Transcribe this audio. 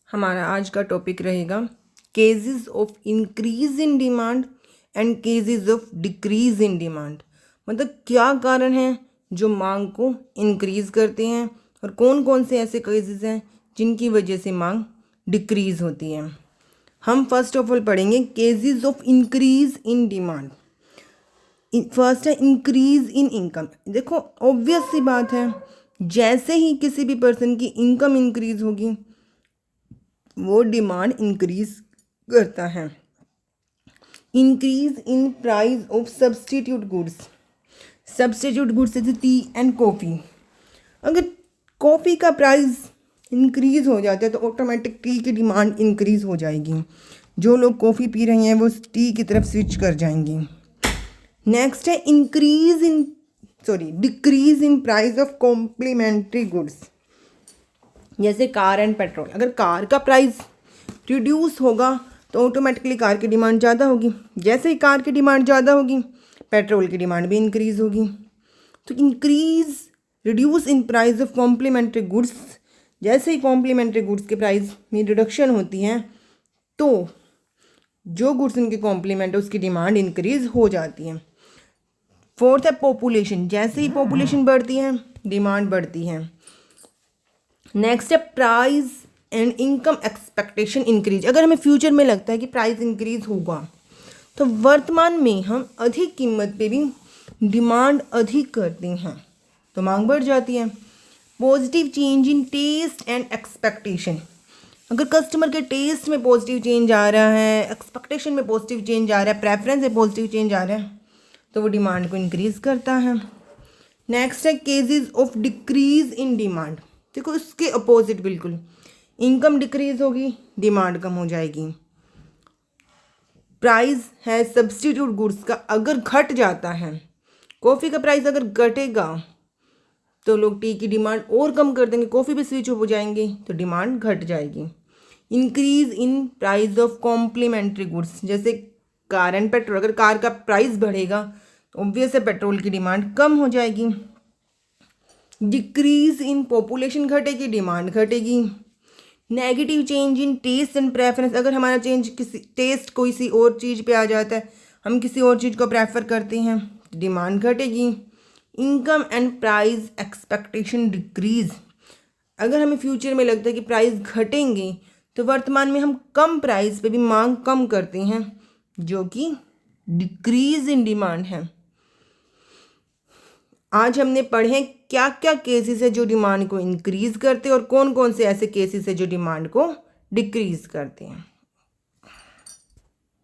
हमारा आज का टॉपिक रहेगा cases of increase in demand and cases of decrease in demand. मतलब क्या कारण हैं जो मांग को इंक्रीज करते हैं और कौन कौन से ऐसे केसेस हैं जिनकी वजह से मांग डिक्रीज होती है। हम फर्स्ट ऑफ ऑल पढ़ेंगे cases of increase in demand. First है इंक्रीज इन इनकम। देखो ऑब्वियस सी बात है, जैसे ही किसी भी पर्सन की इनकम इंक्रीज होगी वो डिमांड इंक्रीज करता है। Increase in price of substitute goods. Substitute goods जैसे टी एंड कॉफ़ी। अगर कॉफ़ी का प्राइस इंक्रीज हो जाता है तो ऑटोमेटिक टी की डिमांड इंक्रीज हो जाएगी। जो लोग कॉफ़ी पी रहे हैं वो टी की तरफ स्विच कर जाएंगी। नेक्स्ट है decrease in price of complementary goods जैसे कार एंड पेट्रोल। अगर कार का प्राइस रिड्यूस होगा तो ऑटोमेटिकली कार की डिमांड ज़्यादा होगी। जैसे ही कार की डिमांड ज़्यादा होगी पेट्रोल की डिमांड भी इंक्रीज होगी। तो reduce in price of complementary goods, जैसे ही कॉम्प्लीमेंट्री गुड्स के प्राइस में रिडक्शन होती है तो जो गुड्स उनके कॉम्प्लीमेंट है उसकी डिमांड इंक्रीज हो जाती है। फोर्थ है पॉपुलेशन। जैसे ही पॉपुलेशन बढ़ती है डिमांड बढ़ती है। नेक्स्ट है price and income expectation increase. अगर हमें फ्यूचर में लगता है कि प्राइस इंक्रीज होगा तो वर्तमान में हम अधिक कीमत पे भी डिमांड अधिक करते हैं तो मांग बढ़ जाती है। Positive change in taste and expectation. अगर कस्टमर के टेस्ट में पॉजिटिव चेंज आ रहा है, एक्सपेक्टेशन में पॉजिटिव चेंज आ रहा है, प्रेफरेंस में पॉजिटिव चेंज आ रहा है तो वो डिमांड को इंक्रीज करता है। नेक्स्ट है cases of decrease in demand. देखो इसके अपोजिट बिल्कुल, इनकम डिक्रीज होगी डिमांड कम हो जाएगी। प्राइस है सब्सटीट्यूट गुड्स का अगर घट जाता है, कॉफ़ी का प्राइस अगर घटेगा तो लोग टी की डिमांड और कम कर देंगे, कॉफ़ी पे स्विच हो जाएंगे तो डिमांड घट जाएगी। Increase in price of complementary goods जैसे कार एंड पेट्रोल। अगर कार का प्राइस बढ़ेगा तो ऑब्वियस है पेट्रोल की डिमांड कम हो जाएगी। डिक्रीज इन पॉपुलेशन घटेगी डिमांड घटेगी। Negative change in taste and preference. अगर हमारा चेंज किसी टेस्ट कोई सी और चीज़ पे आ जाता है, हम किसी और चीज़ को प्रेफर करते हैं, डिमांड घटेगी। Income and price expectation decrease. अगर हमें फ्यूचर में लगता है कि प्राइस घटेंगे तो वर्तमान में हम कम प्राइस पे भी मांग कम करते हैं जो कि डिक्रीज इन डिमांड है। आज हमने पढ़े क्या क्या केसेस है जो डिमांड को इंक्रीज करते हैं और कौन कौन से ऐसे केसेस है जो डिमांड को डिक्रीज करते हैं।